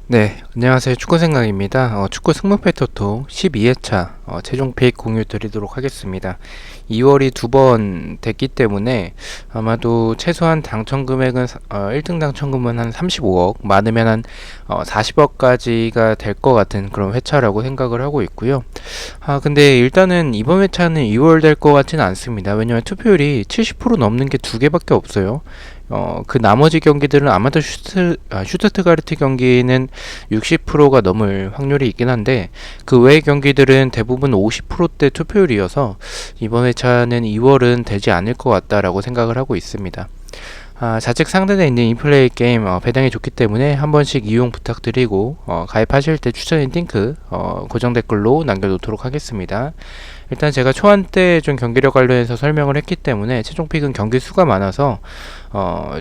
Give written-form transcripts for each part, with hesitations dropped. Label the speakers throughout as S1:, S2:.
S1: 네, 안녕하세요. 축구생각입니다. 축구 승무패 토토 12회차 최종 픽 공유 드리도록 하겠습니다. 2월이 두 번 됐기 때문에 아마도 최소한 당첨 금액은 1등 당첨금은 한 35억, 많으면 한 40억까지가 될 것 같은 그런 회차라고 생각을 하고 있고요. 근데 일단은 이번 회차는 2월 될 것 같지는 않습니다. 왜냐면 투표율이 70% 넘는 게 두 개밖에 없어요. 그 나머지 경기들은 아마도 슈투트가르트 경기는 60%가 넘을 확률이 있긴 한데 그 외의 경기들은 대부분 50%대 투표율이어서 이번 회차는 2월은 되지 않을 것 같다라고 생각을 하고 있습니다. 좌측 상단에 있는 인플레이 게임 배당이 좋기 때문에 한 번씩 이용 부탁드리고 가입하실 때 추천인 링크 고정 댓글로 남겨놓도록 하겠습니다. 일단 제가 초안 때 좀 경기력 관련해서 설명을 했기 때문에 최종 픽은 경기 수가 많아서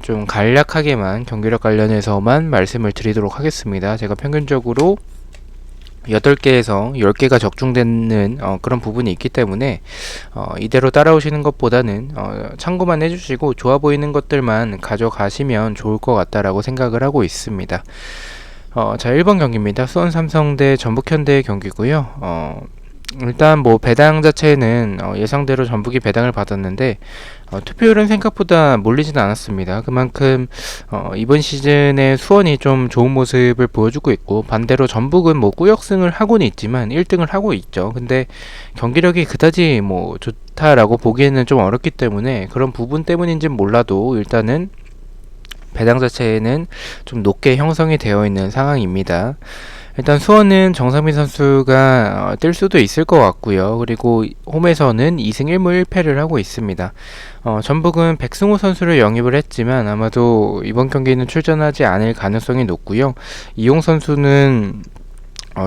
S1: 좀 간략하게만 경기력 관련해서만 말씀을 드리도록 하겠습니다. 제가 평균적으로 8개에서 10개가 적중되는 그런 부분이 있기 때문에 이대로 따라오시는 것보다는 참고만 해주시고 좋아 보이는 것들만 가져가시면 좋을 것 같다라고 생각을 하고 있습니다. 자, 1번 경기입니다. 수원 삼성 대 전북 현대의 경기고요. 일단 뭐 배당 자체는 예상대로 전북이 배당을 받았는데 투표율은 생각보다 몰리진 않았습니다. 그만큼 이번 시즌에 수원이 좀 좋은 모습을 보여주고 있고 반대로 전북은 뭐 꾸역승을 하고는 있지만 1등을 하고 있죠. 근데 경기력이 그다지 뭐 좋다라고 보기에는 좀 어렵기 때문에 그런 부분 때문인지는 몰라도 일단은 배당 자체에는 좀 높게 형성이 되어 있는 상황입니다. 일단 수원은 정상민 선수가 뛸 수도 있을 것 같고요. 그리고 홈에서는 2승 1무 1패를 하고 있습니다. 전북은 백승호 선수를 영입을 했지만 아마도 이번 경기는 출전하지 않을 가능성이 높고요. 이용 선수는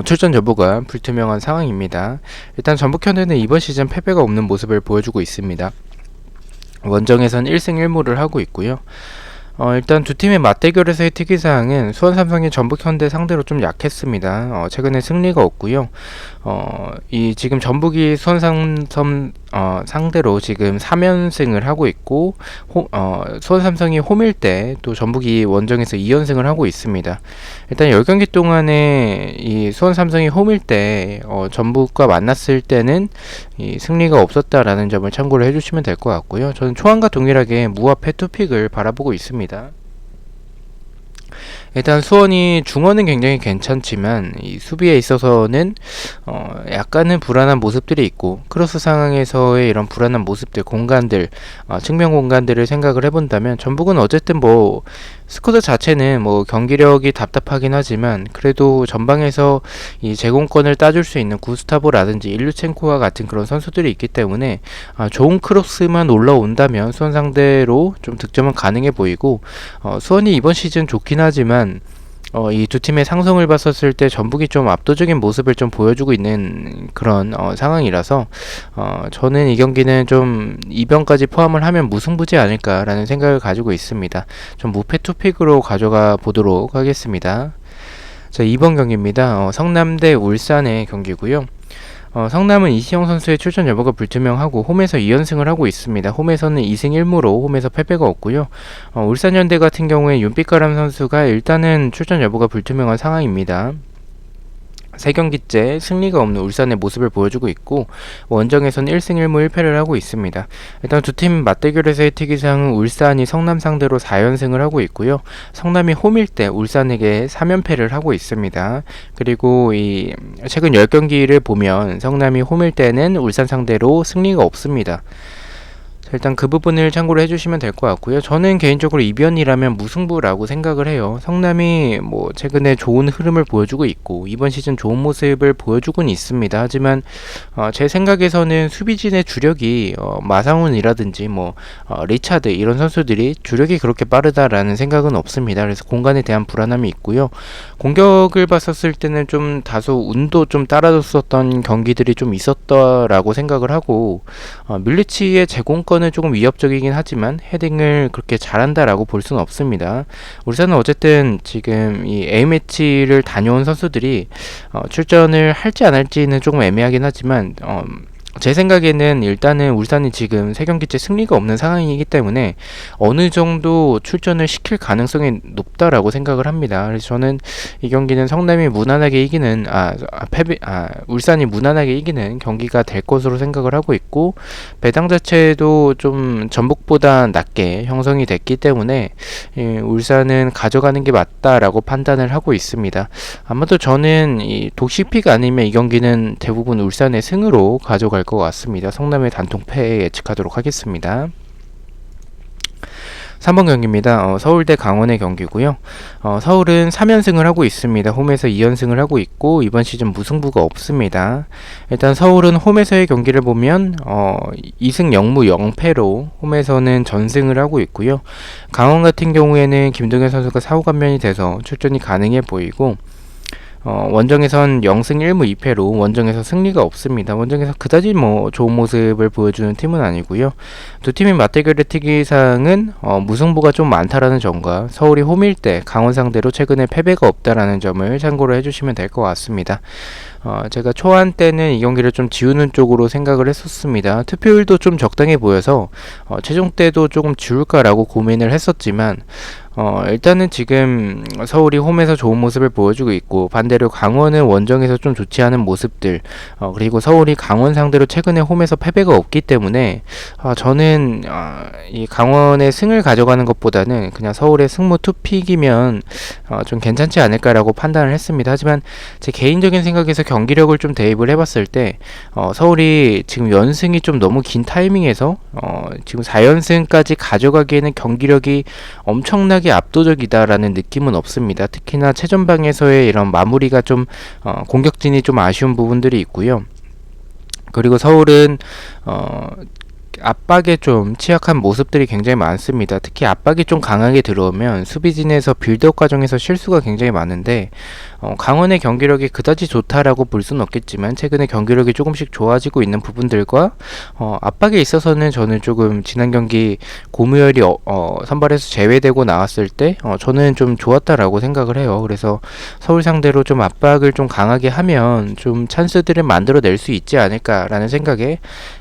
S1: 출전 여부가 불투명한 상황입니다. 일단 전북 현대는 이번 시즌 패배가 없는 모습을 보여주고 있습니다. 원정에선 1승 1무를 하고 있고요. 일단 두 팀의 맞대결에서의 특이사항은 수원 삼성이 전북 현대 상대로 좀 약했습니다. 최근에 승리가 없고요. 지금 전북이 수원 삼성 상대로 지금 3연승을 하고 있고 수원 삼성이 홈일 때 또 전북이 원정에서 2연승을 하고 있습니다. 일단 10경기 동안에 이 수원 삼성이 홈일 때 전북과 만났을 때는 이 승리가 없었다라는 점을 참고를 해주시면 될 것 같고요. 저는 초안과 동일하게 무와 패투픽을 바라보고 있습니다. 일단 수원이 중원은 굉장히 괜찮지만 이 수비에 있어서는 약간은 불안한 모습들이 있고 크로스 상황에서의 이런 불안한 모습들, 공간들, 측면 공간들을 생각을 해본다면 전북은 어쨌든 뭐 스쿼드 자체는 뭐 경기력이 답답하긴 하지만 그래도 전방에서 이 제공권을 따줄 수 있는 구스타보라든지 일류첸코와 같은 그런 선수들이 있기 때문에 좋은 크로스만 올라온다면 수원 상대로 좀 득점은 가능해 보이고 수원이 이번 시즌 좋긴 하지만 이 두 팀의 상성을 봤었을 때 전북이 좀 압도적인 모습을 좀 보여주고 있는 그런 상황이라서 저는 이 경기는 좀 이변까지 포함을 하면 무승부지 않을까라는 생각을 가지고 있습니다. 좀 무패 투픽으로 가져가 보도록 하겠습니다. 자, 2번 경기입니다. 성남 대 울산의 경기고요. 성남은 이시영 선수의 출전 여부가 불투명하고 홈에서 2연승을 하고 있습니다. 홈에서는 2승 1무로 홈에서 패배가 없고요. 울산현대 같은 경우에 윤빛가람 선수가 일단은 출전 여부가 불투명한 상황입니다. 3경기째 승리가 없는 울산의 모습을 보여주고 있고 원정에서는 1승 1무 1패를 하고 있습니다. 일단 두 팀 맞대결에서의 특이사항은 울산이 성남 상대로 4연승을 하고 있고요. 성남이 홈일 때 울산에게 3연패를 하고 있습니다. 그리고 이 최근 10경기를 보면 성남이 홈일 때는 울산 상대로 승리가 없습니다. 자, 일단 그 부분을 참고로 해주시면 될 것 같고요. 저는 개인적으로 이변이라면 무승부라고 생각을 해요. 성남이 뭐 최근에 좋은 흐름을 보여주고 있고 이번 시즌 좋은 모습을 보여주고는 있습니다. 하지만 제 생각에서는 수비진의 주력이 마상훈이라든지 뭐 리차드 이런 선수들이 주력이 그렇게 빠르다라는 생각은 없습니다. 그래서 공간에 대한 불안함이 있고요. 공격을 봤었을 때는 좀 다소 운도 좀 따라줬었던 경기들이 좀 있었다라고 생각을 하고 밀리치의 제공권은 조금 위협적이긴 하지만 헤딩을 그렇게 잘한다라고 볼 수는 없습니다. 울산은 어쨌든 지금 이 A매치를 다녀온 선수들이 출전을 할지 안 할지는 조금 애매하긴 하지만 제 생각에는 일단은 울산이 지금 3경기째 승리가 없는 상황이기 때문에 어느 정도 출전을 시킬 가능성이 높다라고 생각을 합니다. 그래서 저는 이 경기는 성남이 무난하게 이기는 울산이 무난하게 이기는 경기가 될 것으로 생각을 하고 있고, 배당 자체도 좀 전북보다 낮게 형성이 됐기 때문에 울산은 가져가는 게 맞다라고 판단을 하고 있습니다. 아마도 저는 이 독식픽 아니면 이 경기는 대부분 울산의 승으로 가져갈 것 같습니다. 성남의 단통패 예측하도록 하겠습니다. 3번 경기입니다. 서울대 강원의 경기고요. 서울은 3연승을 하고 있습니다. 홈에서 2연승을 하고 있고 이번 시즌 무승부가 없습니다. 일단 서울은 홈에서의 경기를 보면 2승 0무 0패로 홈에서는 전승을 하고 있고요. 강원 같은 경우에는 김동현 선수가 사후 감면이 돼서 출전이 가능해 보이고, 원정에선 0승 1무 2패로 원정에서 승리가 없습니다. 원정에서 그다지 좋은 모습을 보여주는 팀은 아니고요. 두 팀의 맞대결의 특이사항은 무승부가 좀 많다라는 점과 서울이 홈일 때 강원 상대로 최근에 패배가 없다라는 점을 참고로 해주시면 될 것 같습니다. 제가 초안 때는 이 경기를 좀 지우는 쪽으로 생각을 했었습니다. 투표율도 좀 적당해 보여서 최종 때도 조금 지울까라고 고민을 했었지만, 일단은 지금 서울이 홈에서 좋은 모습을 보여주고 있고, 반대로 강원은 원정에서 좀 좋지 않은 모습들, 그리고 서울이 강원 상대로 최근에 홈에서 패배가 없기 때문에 저는 이 강원의 승을 가져가는 것보다는 그냥 서울의 승무 투픽이면 좀 괜찮지 않을까라고 판단을 했습니다. 하지만 제 개인적인 생각에서 경기력을 좀 대입을 해봤을 때 서울이 지금 연승이 좀 너무 긴 타이밍에서 지금 4연승까지 가져가기에는 경기력이 엄청나게 압도적이다라는 느낌은 없습니다. 특히나 최전방에서의 이런 마무리가 좀 공격진이 좀 아쉬운 부분들이 있고요. 그리고 서울은 압박에 좀 취약한 모습들이 굉장히 많습니다. 특히 압박이 좀 강하게 들어오면 수비진에서 빌드업 과정에서 실수가 굉장히 많은데, 강원의 경기력이 그다지 좋다라고 볼 수는 없겠지만 최근에 경기력이 조금씩 좋아지고 있는 부분들과 압박에 있어서는 저는 조금 지난 경기 고무열이 선발에서 제외되고 나왔을 때 저는 좀 좋았다라고 생각을 해요. 그래서 서울 상대로 좀 압박을 좀 강하게 하면 좀 찬스들을 만들어낼 수 있지 않을까라는 생각에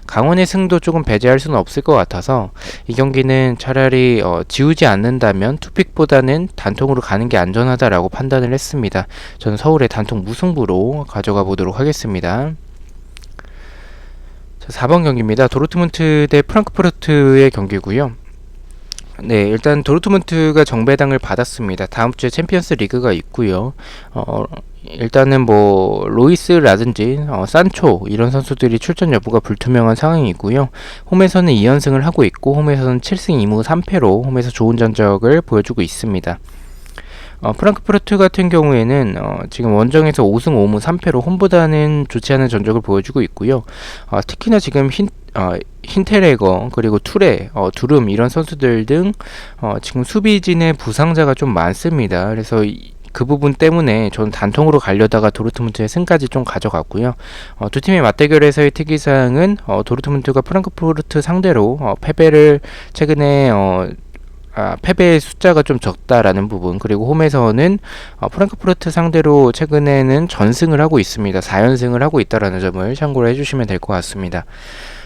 S1: 강원의 승도 조금 배제할 수는 없을 것 같아서 이 경기는 차라리 지우지 않는다면 투픽보다는 단통으로 가는 게 안전하다라고 판단을 했습니다. 저는 서울의 단통 무승부로 가져가 보도록 하겠습니다. 자, 4번 경기입니다. 도르트문트 대 프랑크푸르트의 경기고요. 네, 일단 도르트문트가 정배당을 받았습니다. 다음 주에 챔피언스 리그가 있고요. 일단은 로이스라든지 산초 이런 선수들이 출전 여부가 불투명한 상황이고요. 홈에서는 2연승을 하고 있고 홈에서는 7승 2무 3패로 홈에서 좋은 전적을 보여주고 있습니다. 프랑크푸르트 같은 경우에는 지금 원정에서 5승 5무 3패로 홈보다는 좋지 않은 전적을 보여주고 있고요. 특히나 지금 힌테레거 그리고 투레, 두름 이런 선수들 등 지금 수비진의 부상자가 좀 많습니다. 그래서 그 부분 때문에 저는 단통으로 가려다가 도르트문트의 승까지 좀 가져갔고요. 두 팀의 맞대결에서의 특이사항은 도르트문트가 프랑크푸르트 상대로 패배를 최근에 패배의 숫자가 좀 적다라는 부분, 그리고 홈에서는 프랑크푸르트 상대로 최근에는 전승을 하고 있습니다. 4연승을 하고 있다라는 점을 참고를 해주시면 될 것 같습니다.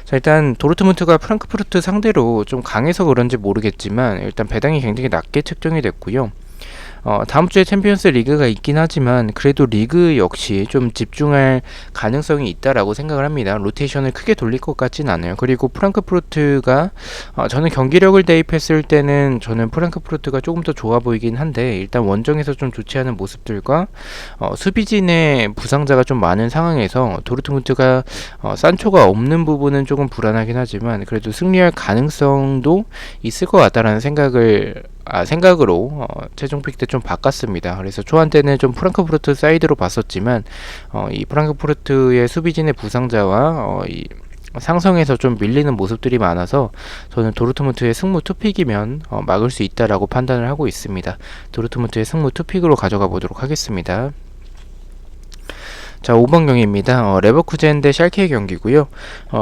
S1: 자, 일단 도르트문트가 프랑크푸르트 상대로 좀 강해서 그런지 모르겠지만 일단 배당이 굉장히 낮게 측정이 됐고요. 다음 주에 챔피언스 리그가 있긴 하지만 그래도 리그 역시 좀 집중할 가능성이 있다라고 생각을 합니다. 로테이션을 크게 돌릴 것 같진 않아요. 그리고 프랑크푸르트가 저는 경기력을 대입했을 때는 저는 프랑크푸르트가 조금 더 좋아 보이긴 한데, 일단 원정에서 좀 좋지 않은 모습들과 수비진의 부상자가 좀 많은 상황에서 도르트문트가 산초가 없는 부분은 조금 불안하긴 하지만 그래도 승리할 가능성도 있을 것 같다라는 생각으로 최종 픽 때 좀 바꿨습니다. 그래서 초안 때는 좀 프랑크푸르트 사이드로 봤었지만 이 프랑크푸르트의 수비진의 부상자와 이 상성에서 좀 밀리는 모습들이 많아서 저는 도르트문트의 승무 투픽이면 막을 수 있다라고 판단을 하고 있습니다. 도르트문트의 승무 투픽으로 가져가 보도록 하겠습니다. 자, 5번 경기입니다. 레버쿠젠 대 샬케의 경기고요.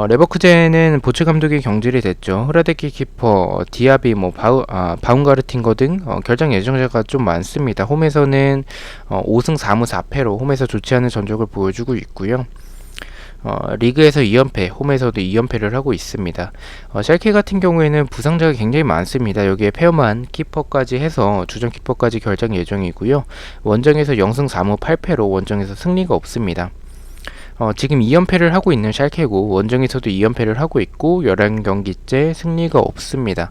S1: 레버쿠젠은 보츠 감독이 경질이 됐죠. 흐라데키 키퍼, 디아비, 바움가르팅거 등 결정 예정자가 좀 많습니다. 홈에서는 5승 4무 4패로 홈에서 좋지 않은 전적을 보여주고 있고요. 리그에서 2연패, 홈에서도 2연패를 하고 있습니다. 샬케 같은 경우에는 부상자가 굉장히 많습니다. 여기에 페어만 키퍼까지 해서 주전 키퍼까지 결정 예정이고요. 원정에서 0승 3무 8패로 원정에서 승리가 없습니다. 지금 2연패를 하고 있는 샬케고 원정에서도 2연패를 하고 있고 11경기째 승리가 없습니다.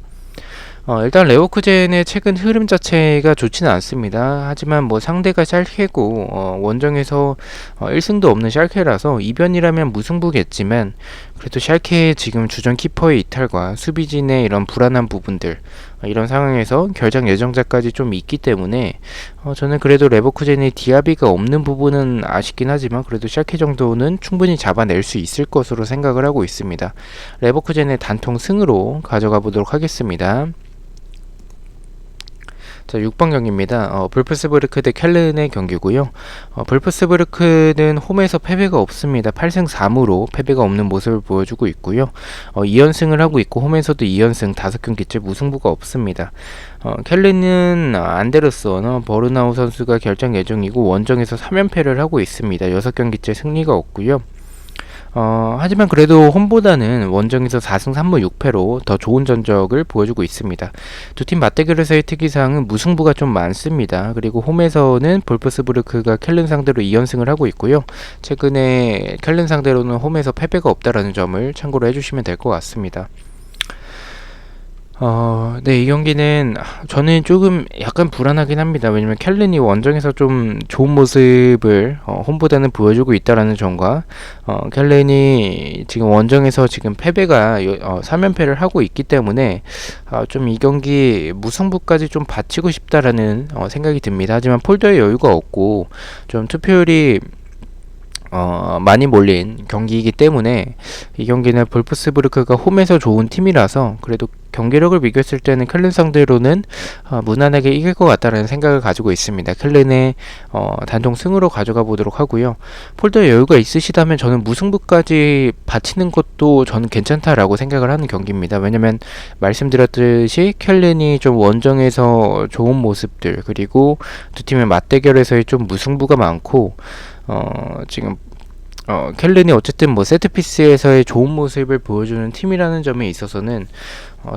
S1: 일단 레버쿠젠의 최근 흐름 자체가 좋지는 않습니다. 하지만 뭐 상대가 샬케고 원정에서 1승도 없는 샬케라서 이변이라면 무승부겠지만 그래도 샬케의 지금 주전 키퍼의 이탈과 수비진의 이런 불안한 부분들 이런 상황에서 결장 예정자까지 좀 있기 때문에 저는 그래도 레버쿠젠의 디아비가 없는 부분은 아쉽긴 하지만 그래도 샬케 정도는 충분히 잡아낼 수 있을 것으로 생각을 하고 있습니다. 레버쿠젠의 단통 승으로 가져가 보도록 하겠습니다. 자, 6번 경기입니다. 볼프스부르크 대 켈른의 경기고요. 볼프스부르크는 홈에서 패배가 없습니다. 8승 3무로 패배가 없는 모습을 보여주고 있고요. 2연승을 하고 있고 홈에서도 2연승 5경기째 무승부가 없습니다. 켈른은 안데르슨 버르나우 선수가 결정 예정이고 원정에서 3연패를 하고 있습니다. 6경기째 승리가 없고요. 하지만 그래도 홈보다는 원정에서 4승 3무 6패로 더 좋은 전적을 보여주고 있습니다. 두 팀 맞대결에서의 특이사항은 무승부가 좀 많습니다. 그리고 홈에서는 볼프스부르크가 켈른 상대로 2연승을 하고 있고요. 최근에 켈른 상대로는 홈에서 패배가 없다라는 점을 참고로 해주시면 될 것 같습니다. 네, 이 경기는 저는 조금 약간 불안하긴 합니다. 왜냐면 켈른이 원정에서 좀 좋은 모습을 홈보다는 보여주고 있다라는 점과 켈른이 지금 원정에서 지금 패배가 3연패를 하고 있기 때문에 좀 이 경기 무승부까지 좀 바치고 싶다라는 생각이 듭니다. 하지만 폴더에 여유가 없고 좀 투표율이 많이 몰린 경기이기 때문에 이 경기는 볼프스부르크가 홈에서 좋은 팀이라서 그래도 경기력을 비교했을 때는 켈른 상대로는 무난하게 이길 것 같다는 생각을 가지고 있습니다. 켈른의 단통 승으로 가져가 보도록 하고요. 폴더에 여유가 있으시다면 저는 무승부까지 바치는 것도 저는 괜찮다라고 생각을 하는 경기입니다. 왜냐면 말씀드렸듯이 켈른이 좀 원정에서 좋은 모습들 그리고 두 팀의 맞대결에서의 좀 무승부가 많고 지금 켈른이 어쨌든 뭐 세트피스에서의 좋은 모습을 보여주는 팀이라는 점에 있어서는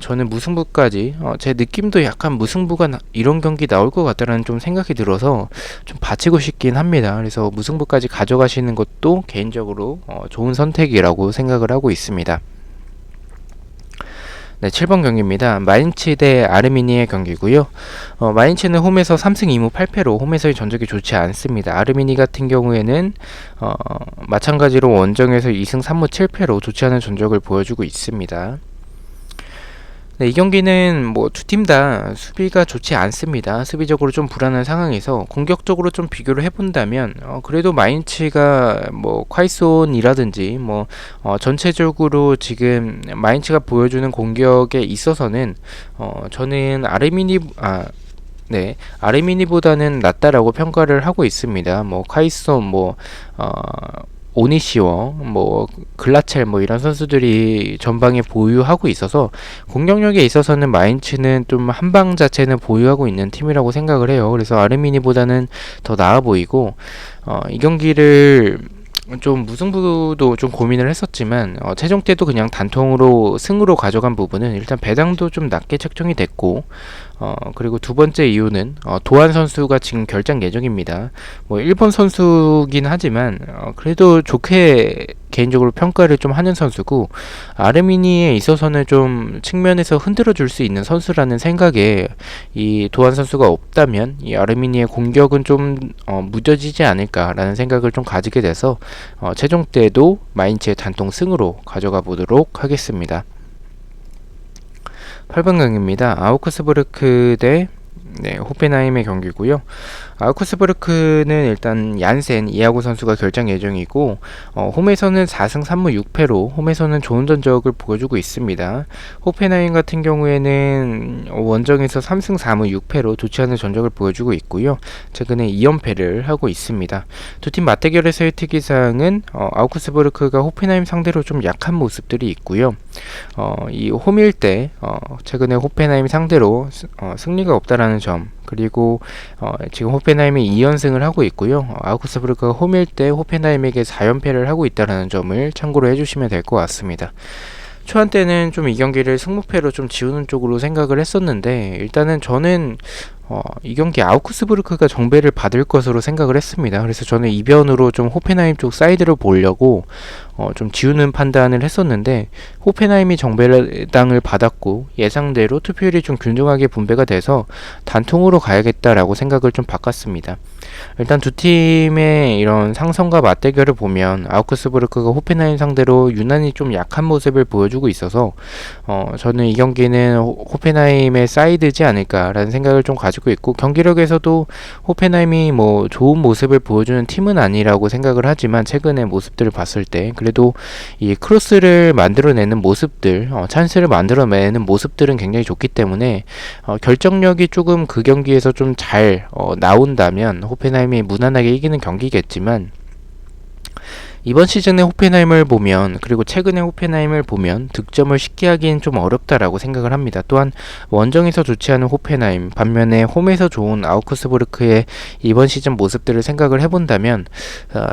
S1: 저는 무승부까지 제 느낌도 약간 무승부가 이런 경기 나올 것 같다라는 좀 생각이 들어서 좀 바치고 싶긴 합니다. 그래서 무승부까지 가져가시는 것도 개인적으로 좋은 선택이라고 생각을 하고 있습니다. 네, 7번 경기입니다. 마인츠 대 아르미니의 경기고요. 마인츠는 홈에서 3승 2무 8패로 홈에서의 전적이 좋지 않습니다. 아르미니 같은 경우에는 마찬가지로 원정에서 2승 3무 7패로 좋지 않은 전적을 보여주고 있습니다. 네, 이 경기는 뭐 두 팀 다 수비가 좋지 않습니다. 수비적으로 좀 불안한 상황에서 공격적으로 좀 비교를 해본다면 그래도 마인츠가 뭐 콰이손이라든지 뭐 전체적으로 지금 마인츠가 보여주는 공격에 있어서는 저는 아르미니보다는 낫다라고 평가를 하고 있습니다. 뭐 콰이손 오니시워, 글라첼 이런 선수들이 전방에 보유하고 있어서 공격력에 있어서는 마인츠는 좀 한방 자체는 보유하고 있는 팀이라고 생각을 해요. 그래서 아르미니보다는 더 나아 보이고 이 경기를 좀 무승부도 좀 고민을 했었지만 최종 때도 그냥 단통으로 승으로 가져간 부분은 일단 배당도 좀 낮게 책정이 됐고 그리고 두 번째 이유는 도안 선수가 지금 결장 예정입니다. 뭐 일본 선수긴 하지만 그래도 좋게 개인적으로 평가를 좀 하는 선수고 아르미니에 있어서는 좀 측면에서 흔들어 줄 수 있는 선수라는 생각에 이 도안 선수가 없다면 이 아르미니의 공격은 좀 무뎌지지 않을까라는 생각을 좀 가지게 돼서 최종 때도 마인츠의 단통 승으로 가져가 보도록 하겠습니다. 8번 경기입니다. 아우크스부르크 대 호펜하임의 경기고요. 아우크스부르크는 일단 얀센 이하고 선수가 결장 예정이고 홈에서는 4승 3무 6패로 홈에서는 좋은 전적을 보여주고 있습니다. 호펜하임 같은 경우에는 원정에서 3승 4무 6패로 좋지 않은 전적을 보여주고 있고요. 최근에 2연패를 하고 있습니다. 두 팀 맞대결에서의 특이사항은 아우크스부르크가 호펜하임 상대로 좀 약한 모습들이 있고요. 이 홈일 때 최근에 호펜하임 상대로 승리가 없다라는 점, 그리고 지금 호펜하임이 2연승을 하고 있고요. 아우크스부르크가 홈일 때 호펜하임에게 4연패를 하고 있다는 점을 참고로 해주시면 될 것 같습니다. 초반 때는 좀 이 경기를 승무패로 좀 지우는 쪽으로 생각을 했었는데, 일단은 저는 이 경기 아우크스부르크가 정배를 받을 것으로 생각을 했습니다. 그래서 저는 이변으로 좀 호펜하임 쪽 사이드를 보려고 좀 지우는 판단을 했었는데, 호펜하임이 정배당을 받았고 예상대로 투표율이 좀 균등하게 분배가 돼서 단통으로 가야겠다라고 생각을 좀 바꿨습니다. 일단 두 팀의 이런 상성과 맞대결을 보면 아우크스부르크가 호펜하임 상대로 유난히 좀 약한 모습을 보여주고 있어서 저는 이 경기는 호펜하임의 사이드지 않을까라는 생각을 좀 가지고 있고, 경기력에서도 호펜하임이 뭐 좋은 모습을 보여주는 팀은 아니라고 생각을 하지만 최근의 모습들을 봤을 때 그래도 이 크로스를 만들어내는 모습들, 찬스를 만들어내는 모습들은 굉장히 좋기 때문에 결정력이 조금 그 경기에서 좀 잘 나온다면 호펜하임이 무난하게 이기는 경기겠지만, 이번 시즌의 호펜하임을 보면, 그리고 최근의 호펜하임을 보면 득점을 쉽게 하기엔 좀 어렵다라고 생각을 합니다. 또한 원정에서 좋지 않은 호펜하임, 반면에 홈에서 좋은 아우크스부르크의 이번 시즌 모습들을 생각을 해본다면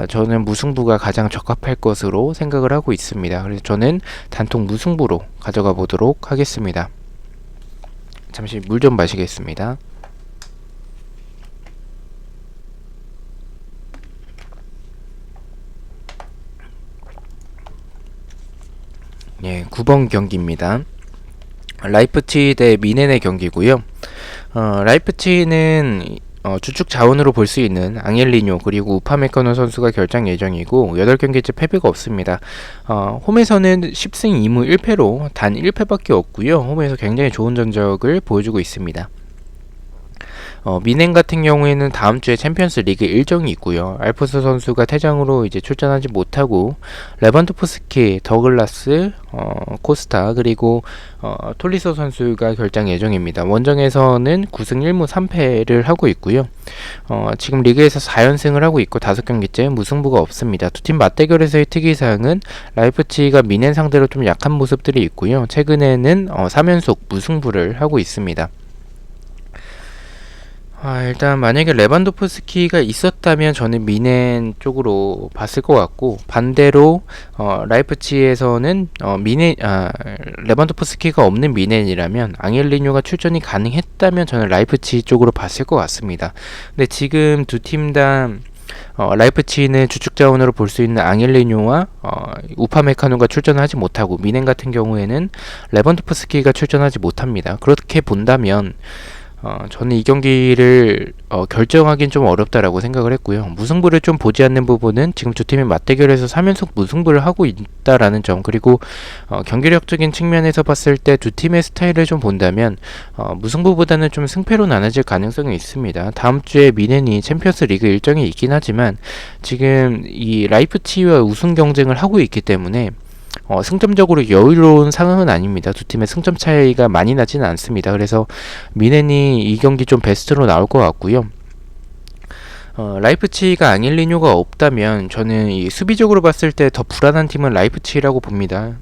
S1: 저는 무승부가 가장 적합할 것으로 생각을 하고 있습니다. 그래서 저는 단통 무승부로 가져가 보도록 하겠습니다. 잠시 물 좀 마시겠습니다. 예, 9번 경기입니다. 라이프치히 대 미넨의 경기고요. 라이프치히는 주축 자원으로 볼 수 있는 앙헬리뇨 그리고 우파메카노 선수가 결장 예정이고 8경기째 패배가 없습니다. 홈에서는 10승 2무 1패로 단 1패밖에 없고요. 홈에서 굉장히 좋은 전적을 보여주고 있습니다. 미넨 같은 경우에는 다음 주에 챔피언스 리그 일정이 있고요. 알폰소 선수가 퇴장으로 이제 출전하지 못하고 레반도프스키, 더글라스, 코스타 그리고 톨리소 선수가 결장 예정입니다. 원정에서는 9승 1무 3패를 하고 있고요. 지금 리그에서 4연승을 하고 있고 5경기째 무승부가 없습니다. 두 팀 맞대결에서의 특이사항은 라이프치히가 미넨 상대로 좀 약한 모습들이 있고요. 최근에는 3연속 무승부를 하고 있습니다. 일단 만약에 레반도프스키가 있었다면 저는 미넨 쪽으로 봤을 것 같고, 반대로 라이프치히에서는 레반도프스키가 없는 미넨이라면 앙헬리뇨가 출전이 가능했다면 저는 라이프치히 쪽으로 봤을 것 같습니다. 근데 지금 두 팀 다 라이프치히는 주축 자원으로 볼 수 있는 앙헬리뇨와 우파메카노가 출전하지 못하고, 미넨 같은 경우에는 레반도프스키가 출전하지 못합니다. 그렇게 본다면 저는 이 경기를 결정하기는 좀 어렵다라고 생각을 했고요. 무승부를 좀 보지 않는 부분은 지금 두 팀이 맞대결에서 3연속 무승부를 하고 있다라는 점, 그리고 경기력적인 측면에서 봤을 때 두 팀의 스타일을 좀 본다면 무승부보다는 좀 승패로 나눠질 가능성이 있습니다. 다음 주에 미넨이 챔피언스 리그 일정이 있긴 하지만 지금 이 라이프치히와 우승 경쟁을 하고 있기 때문에 승점적으로 여유로운 상황은 아닙니다. 두 팀의 승점 차이가 많이 나지는 않습니다. 그래서 미넨이 이 경기 좀 베스트로 나올 것 같고요. 라이프치히가 앙헬리뇨가 없다면 저는 이 수비적으로 봤을 때 더 불안한 팀은 라이프치히라고 봅니다.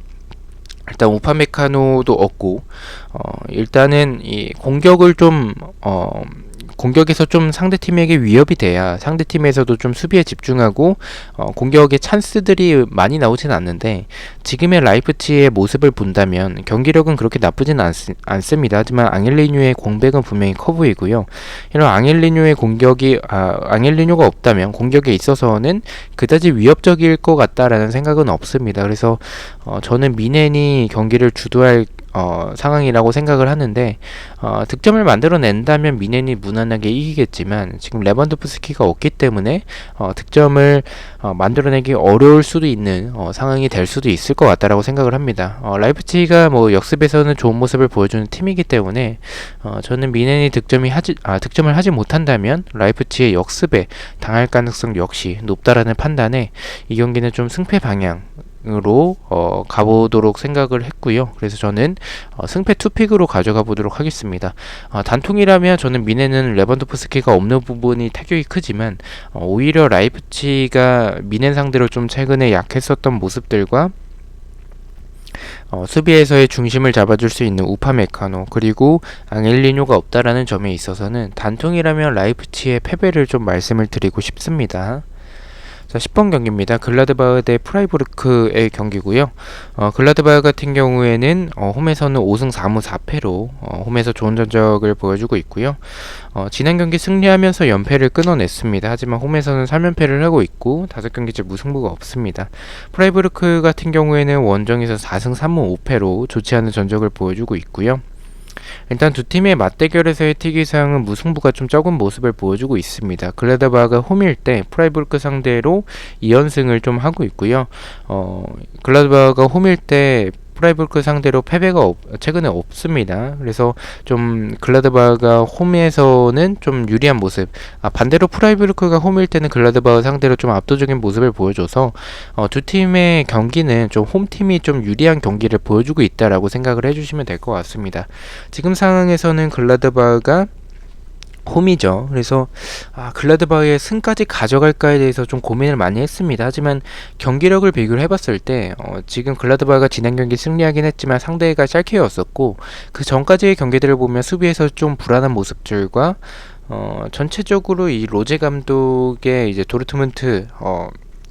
S1: 일단 우파메카노도 없고 일단은 이 공격을 좀 공격에서 좀 상대팀에게 위협이 돼야 상대팀에서도 좀 수비에 집중하고 공격의 찬스들이 많이 나오진 않는데, 지금의 라이프치히의 모습을 본다면 경기력은 그렇게 나쁘진 않습니다. 하지만 앙헬리뇨의 공백은 분명히 커 보이고요. 이런 앙헬리뇨의 앙헬리뇨가 없다면 공격에 있어서는 그다지 위협적일 것 같다라는 생각은 없습니다. 그래서 저는 미넨이 경기를 주도할 상황이라고 생각을 하는데, 득점을 만들어낸다면 미넨이 무난하게 이기겠지만 지금 레반도프스키가 없기 때문에 득점을 만들어내기 어려울 수도 있는 상황이 될 수도 있을 것 같다라고 생각을 합니다. 라이프치히가 뭐 역습에서는 좋은 모습을 보여주는 팀이기 때문에 저는 미넨이 득점을 하지 못한다면 라이프치히의 역습에 당할 가능성 역시 높다라는 판단에 이 경기는 좀 승패 방향 으로 가보도록 생각을 했고요. 그래서 저는 승패 투픽으로 가져가 보도록 하겠습니다. 단통이라면 저는 미넨은 레반도프스키가 없는 부분이 타격이 크지만 오히려 라이프치히가 미넨 상대로 좀 최근에 약했었던 모습들과 수비에서의 중심을 잡아줄 수 있는 우파 메카노 그리고 앙헬리뇨가 없다라는 점에 있어서는 단통이라면 라이프치히의 패배를 좀 말씀을 드리고 싶습니다. 자, 10번 경기입니다. 글라드바흐 대 프라이부르크의 경기고요. 글라드바흐 같은 경우에는 홈에서는 5승 4무 4패로 홈에서 좋은 전적을 보여주고 있고요. 지난 경기 승리하면서 연패를 끊어냈습니다. 하지만 홈에서는 3연패를 하고 있고 5경기째 무승부가 없습니다. 프라이부르크 같은 경우에는 원정에서 4승 3무 5패로 좋지 않은 전적을 보여주고 있고요. 일단 두 팀의 맞대결에서의 특이사항은 무승부가 좀 적은 모습을 보여주고 있습니다. 글라드바흐가 홈일 때 프라이부르크 상대로 2연승을 좀 하고 있고요. 글라드바흐가 홈일 때 프라이부르크 상대로 패배가 최근에 없습니다. 그래서 좀 글라드바흐가 홈에서는 좀 유리한 모습, 반대로 프라이부르크가 홈일 때는 글라드바흐 상대로 좀 압도적인 모습을 보여줘서 두 팀의 경기는 좀 홈팀이 좀 유리한 경기를 보여주고 있다라고 생각을 해주시면 될 것 같습니다. 지금 상황에서는 글라드바흐가 홈이죠. 그래서 글라드바흐의 승까지 가져갈까에 대해서 좀 고민을 많이 했습니다. 하지만 경기력을 비교를 해봤을 때 지금 글라드바흐가 지난 경기 승리하긴 했지만 상대가 샬케였었고 그 전까지의 경기들을 보면 수비에서 좀 불안한 모습들과 전체적으로 이 로제 감독의 이제 도르트문트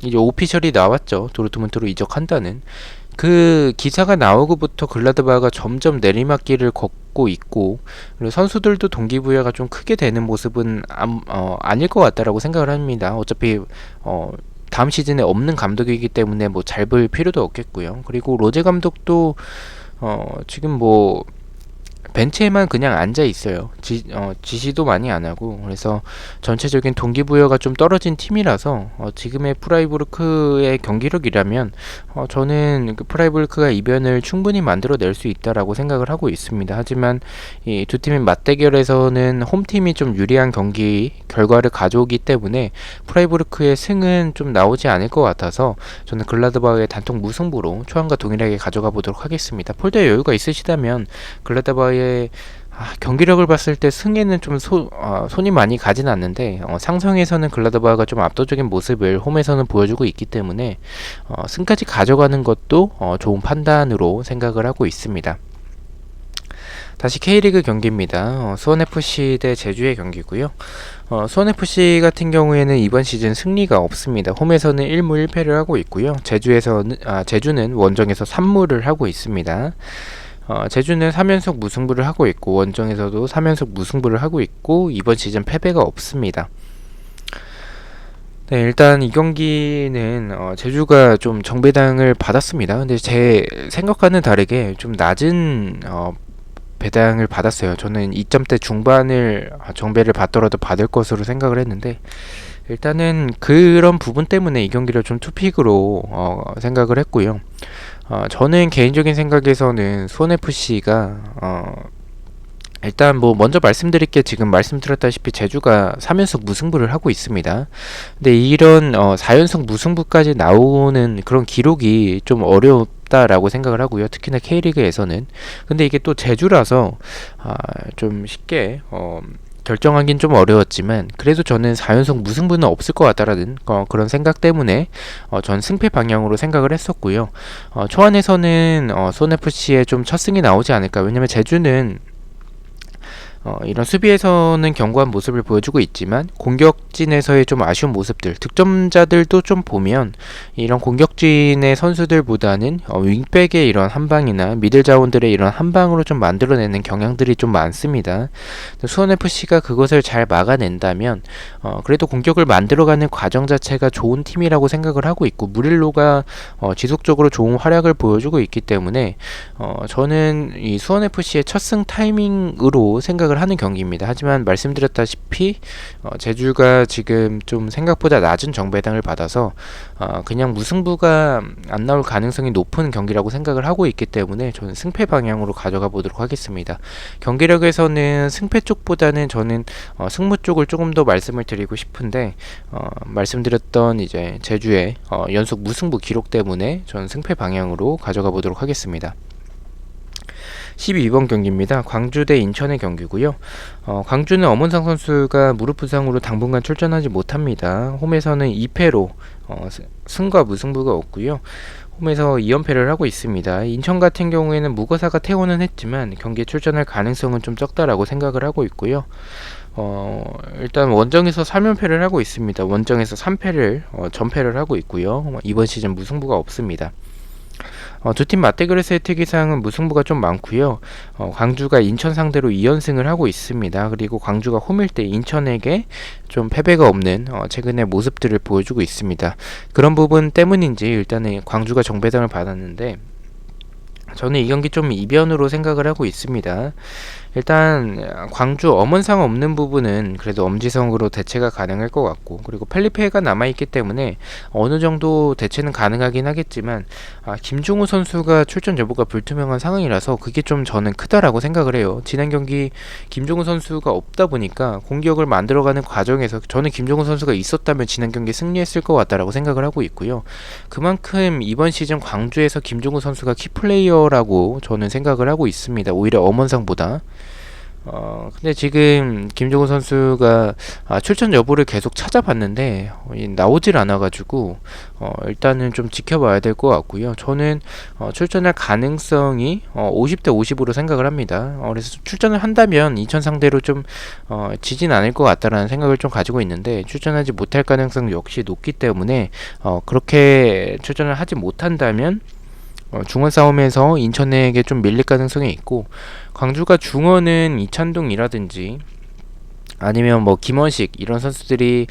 S1: 이제 오피셜이 나왔죠. 도르트문트로 이적한다는 그 기사가 나오고부터 글라드바흐가 점점 내리막길을 걷고 있고 그리고 선수들도 동기부여가 좀 크게 되는 모습은 아닐 것 같다라고 생각을 합니다. 어차피 다음 시즌에 없는 감독이기 때문에 뭐 잘 볼 필요도 없겠고요. 그리고 로제 감독도 지금 뭐 벤치에만 그냥 앉아 있어요. 지시도 많이 안 하고 그래서 전체적인 동기부여가 좀 떨어진 팀이라서 지금의 프라이부르크의 경기력이라면 저는 그 프라이부르크가 이변을 충분히 만들어낼 수 있다라고 생각을 하고 있습니다. 하지만 이 두 팀의 맞대결에서는 홈팀이 좀 유리한 경기 결과를 가져오기 때문에 프라이부르크의 승은 좀 나오지 않을 것 같아서 저는 글라드바흐의 단통 무승부로 초안과 동일하게 가져가 보도록 하겠습니다. 폴더에 여유가 있으시다면 글라드바흐의 경기력을 봤을 때 승에는 좀 손이 많이 가진 않는데 상성에서는 글라드바흐가 좀 압도적인 모습을 홈에서는 보여주고 있기 때문에 승까지 가져가는 것도 좋은 판단으로 생각을 하고 있습니다. 다시 K리그 경기입니다. 수원FC 대 제주의 경기고요. 수원FC 같은 경우에는 이번 시즌 승리가 없습니다. 홈에서는 1무 1패를 하고 있고요. 제주는 원정에서 3무를 하고 있습니다. 제주는 3연속 무승부를 하고 있고 원정에서도 3연속 무승부를 하고 있고 이번 시즌 패배가 없습니다. 네, 일단 이 경기는 제주가 좀 정배당을 받았습니다. 근데 제 생각과는 다르게 좀 낮은 배당을 받았어요. 저는 2점대 중반을 정배를 받더라도 받을 것으로 생각을 했는데 일단은 그런 부분 때문에 이 경기를 좀 투픽으로 생각을 했고요. 저는 개인적인 생각에서는 수원FC가 일단 뭐 먼저 말씀드릴 게 지금 말씀드렸다시피 제주가 3연속 무승부를 하고 있습니다. 근데 이런 4연속 무승부까지 나오는 그런 기록이 좀 어렵다라고 생각을 하고요. 특히나 K리그에서는. 근데 이게 또 제주라서 좀 쉽게 결정하긴 좀 어려웠지만 그래도 저는 4연속 무승부는 없을 것 같다라는 그런 생각 때문에 전 승패 방향으로 생각을 했었고요. 초안에서는 수원FC의 좀 첫 승이 나오지 않을까. 왜냐면 제주는 이런 수비에서는 견고한 모습을 보여주고 있지만 공격진에서의 좀 아쉬운 모습들, 득점자들도 좀 보면 이런 공격진의 선수들보다는 윙백의 이런 한방이나 미들 자원들의 이런 한방으로 좀 만들어내는 경향들이 좀 많습니다. 수원FC가 그것을 잘 막아낸다면 그래도 공격을 만들어가는 과정 자체가 좋은 팀이라고 생각을 하고 있고 무릴로가 지속적으로 좋은 활약을 보여주고 있기 때문에 저는 이 수원FC의 첫 승 타이밍으로 생각을 하는 경기입니다. 하지만 말씀드렸다시피 제주가 지금 좀 생각보다 낮은 정배당을 받아서 그냥 무승부가 안 나올 가능성이 높은 경기라고 생각을 하고 있기 때문에 저는 승패 방향으로 가져가 보도록 하겠습니다. 경기력에서는 승패 쪽보다는 저는 승무 쪽을 조금 더 말씀을 드리고 싶은데 말씀드렸던 이제 제주의 연속 무승부 기록 때문에 저는 승패 방향으로 가져가 보도록 하겠습니다. 12번 경기입니다. 광주 대 인천의 경기고요. 광주는 엄원상 선수가 무릎 부상으로 당분간 출전하지 못합니다. 홈에서는 2패로 승과 무승부가 없고요. 홈에서 2연패를 하고 있습니다. 인천 같은 경우에는 무거사가 퇴원은 했지만 경기에 출전할 가능성은 좀 적다라고 생각을 하고 있고요. 일단 원정에서 3연패를 하고 있습니다. 원정에서 3패를 전패를 하고 있고요. 이번 시즌 무승부가 없습니다. 두 팀 맞대결에서의 특이사항은 무승부가 좀 많고요. 광주가 인천 상대로 2연승을 하고 있습니다. 그리고 광주가 홈일 때 인천에게 좀 패배가 없는 최근의 모습들을 보여주고 있습니다. 그런 부분 때문인지 일단은 광주가 정배당을 받았는데 저는 이 경기 좀 이변으로 생각을 하고 있습니다. 일단 광주 엄원상 없는 부분은 그래도 엄지성으로 대체가 가능할 것 같고, 그리고 펠리페가 남아있기 때문에 어느 정도 대체는 가능하긴 하겠지만 김종우 선수가 출전 여부가 불투명한 상황이라서 그게 좀 저는 크다라고 생각을 해요. 지난 경기 김종우 선수가 없다 보니까 공격을 만들어가는 과정에서 저는 김종우 선수가 있었다면 지난 경기 승리했을 것 같다라고 생각을 하고 있고요. 그만큼 이번 시즌 광주에서 김종우 선수가 키플레이어라고 저는 생각을 하고 있습니다. 오히려 엄원상보다. 근데 지금 김종우 선수가 출전 여부를 계속 찾아봤는데 나오질 않아가지고 일단은 좀 지켜봐야 될 것 같고요. 저는 출전할 가능성이 50대 50으로 생각을 합니다. 그래서 출전을 한다면 인천 상대로 좀 지진 않을 것 같다라는 생각을 좀 가지고 있는데, 출전하지 못할 가능성 역시 높기 때문에 그렇게 출전을 하지 못한다면 중원 싸움에서 인천에게 좀 밀릴 가능성이 있고, 광주가 중원은 이찬동이라든지 아니면 뭐 김원식 이런 선수들이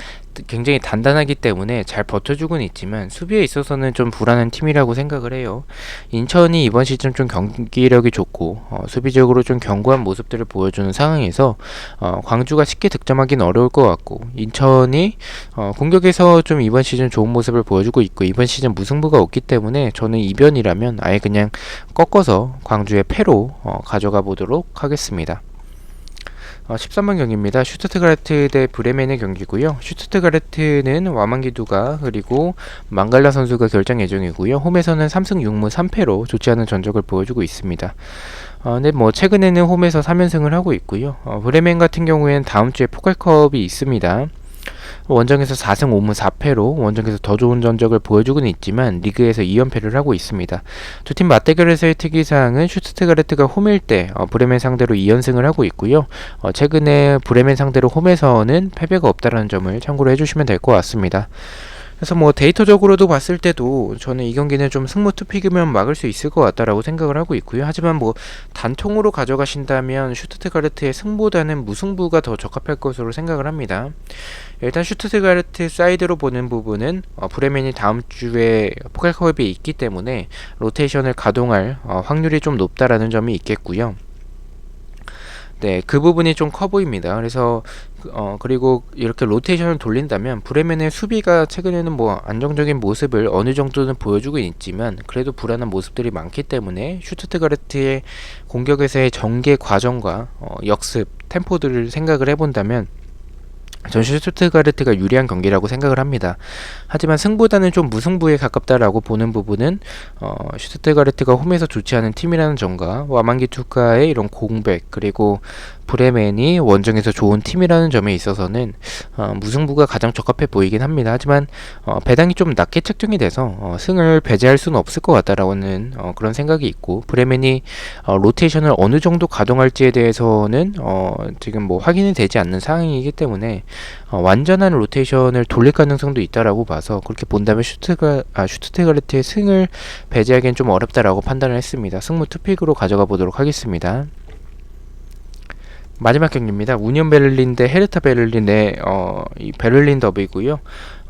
S1: 굉장히 단단하기 때문에 잘 버텨주고는 있지만 수비에 있어서는 좀 불안한 팀이라고 생각을 해요. 인천이 이번 시즌 좀 경기력이 좋고 수비적으로 좀 견고한 모습들을 보여주는 상황에서 광주가 쉽게 득점하기는 어려울 것 같고, 인천이 공격에서 좀 이번 시즌 좋은 모습을 보여주고 있고 이번 시즌 무승부가 없기 때문에 저는 이변이라면 아예 그냥 꺾어서 광주의 패로 가져가 보도록 하겠습니다. 13번 경기입니다. 슈투트가르트 대 브레멘의 경기고요. 슈투트가르트는 와만기두가 그리고 망갈라 선수가 결정 예정이고요. 홈에서는 3승 6무 3패로 좋지 않은 전적을 보여주고 있습니다. 근데 뭐 최근에는 홈에서 3연승을 하고 있고요. 브레멘 같은 경우에는 다음 주에 포칼컵이 있습니다. 원정에서 4승 5무 4패로 원정에서 더 좋은 전적을 보여주고는 있지만 리그에서 2연패를 하고 있습니다. 두 팀 맞대결에서의 특이사항은 슈투트가르트가 홈일 때 브레멘 상대로 2연승을 하고 있고요. 최근에 브레멘 상대로 홈에서는 패배가 없다는 점을 참고로 해주시면 될 것 같습니다. 그래서 뭐 데이터적으로도 봤을 때도 저는 이 경기는 좀 승부 투픽이면 막을 수 있을 것 같다라고 생각을 하고 있고요. 하지만 뭐 단통으로 가져가신다면 슈투트가르트의 승보다는 무승부가 더 적합할 것으로 생각을 합니다. 일단 슈투트가르트 사이드로 보는 부분은 브레멘이 다음 주에 포칼컵이 있기 때문에 로테이션을 가동할 확률이 좀 높다라는 점이 있겠고요. 네, 그 부분이 좀 커 보입니다. 그래서 그리고 이렇게 로테이션을 돌린다면 브레멘의 수비가 최근에는 뭐 안정적인 모습을 어느 정도는 보여주고 있지만 그래도 불안한 모습들이 많기 때문에 슈투트가르트의 공격에서의 전개 과정과 역습 템포들을 생각을 해본다면 전 슈투트가르트가 유리한 경기라고 생각을 합니다. 하지만 승보다는 좀 무승부에 가깝다라고 보는 부분은 슈투트가르트가 홈에서 좋지 않은 팀이라는 점과 와만기투카의 이런 공백, 그리고 브레멘이 원정에서 좋은 팀이라는 점에 있어서는 무승부가 가장 적합해 보이긴 합니다. 하지만 배당이 좀 낮게 책정이 돼서 승을 배제할 수는 없을 것 같다라는 그런 생각이 있고, 브레멘이 로테이션을 어느 정도 가동할지에 대해서는 지금 뭐 확인이 되지 않는 상황이기 때문에 완전한 로테이션을 돌릴 가능성도 있다라고 봐서 그렇게 본다면 슈투트가르트의 승을 배제하기엔 좀 어렵다라고 판단을 했습니다. 승무 투픽으로 가져가 보도록 하겠습니다. 마지막 경기입니다. 우니온 베를린 대 헤르타 베를린의 이 베를린 더비고요.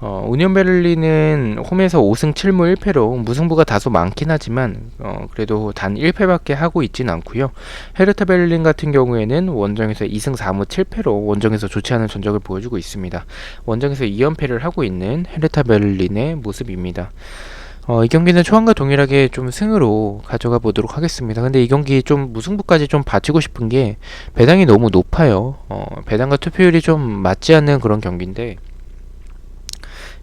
S1: 우니온 베를린은 홈에서 5승 7무 1패로 무승부가 다소 많긴 하지만 그래도 단 1패밖에 하고 있진 않고요. 헤르타 베를린 같은 경우에는 원정에서 2승 4무 7패로 원정에서 좋지 않은 전적을 보여주고 있습니다. 원정에서 2연패를 하고 있는 헤르타 베를린의 모습입니다. 이 경기는 초반과 동일하게 좀 승으로 가져가 보도록 하겠습니다. 근데 이 경기 좀 무승부까지 좀 바치고 싶은 게 배당이 너무 높아요. 배당과 투표율이 좀 맞지 않는 그런 경기인데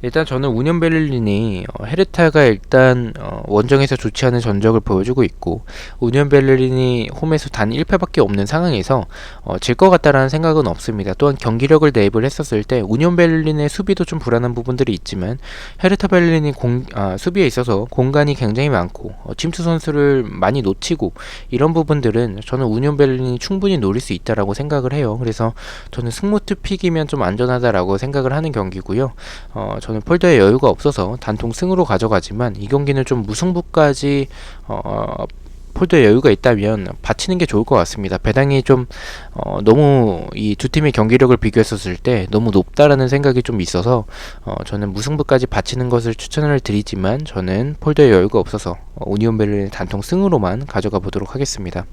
S1: 일단 저는 우니온 베를린이 헤르타가 일단 원정에서 좋지 않은 전적을 보여주고 있고 우니온 베를린이 홈에서 단 1패밖에 없는 상황에서 질 것 같다라는 생각은 없습니다. 또한 경기력을 대입을 했었을 때 우니온 베를린의 수비도 좀 불안한 부분들이 있지만 헤르타 베를린이 수비에 있어서 공간이 굉장히 많고 침투 선수를 많이 놓치고 이런 부분들은 저는 우니온 베를린이 충분히 노릴 수 있다라고 생각을 해요. 그래서 저는 승무트 픽이면 좀 안전하다라고 생각을 하는 경기고요. 저는 폴더에 여유가 없어서 단통 승으로 가져가지만 이 경기는 좀 무승부까지 폴더에 여유가 있다면 받치는 게 좋을 것 같습니다. 배당이 좀 너무 이 두 팀의 경기력을 비교했었을 때 너무 높다라는 생각이 좀 있어서 저는 무승부까지 받치는 것을 추천을 드리지만 저는 폴더에 여유가 없어서 우니온 베를린 단통 승으로만 가져가 보도록 하겠습니다.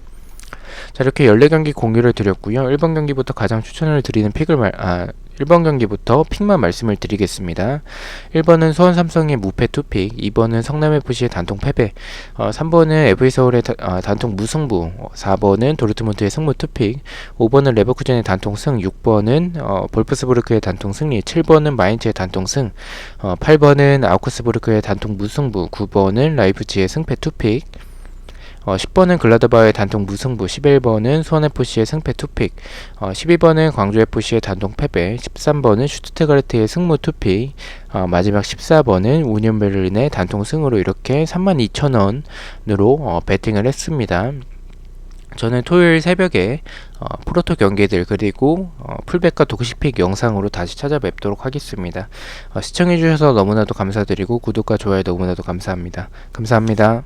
S1: 자, 이렇게 14경기 공유를 드렸고요. 1번 경기부터 가장 추천을 드리는 1번 경기부터 픽만 말씀을 드리겠습니다. 1번은 수원 삼성의 무패 투픽, 2번은 성남FC의 단통 패배, 3번은 FA서울의 단통 무승부, 4번은 도르트문트의 승무 투픽, 5번은 레버쿠젠의 단통 승, 6번은 볼프스부르크의 단통 승리, 7번은 마인츠의 단통 승, 8번은 아우크스부르크의 단통 무승부, 9번은 라이프치히의 승패 투픽, 10번은 글라드바의 단통 무승부, 11번은 수원FC의 승패 투픽, 12번은 광주FC의 단통 패배, 13번은 슈투트가르트의 승무 투픽, 마지막 14번은 우니온 베를린의 단통 승으로 이렇게 32,000원으로 베팅을 했습니다. 저는 토요일 새벽에 프로토 경기들 그리고 풀백과 독식픽 영상으로 다시 찾아뵙도록 하겠습니다. 시청해주셔서 너무나도 감사드리고 구독과 좋아요 너무나도 감사합니다. 감사합니다.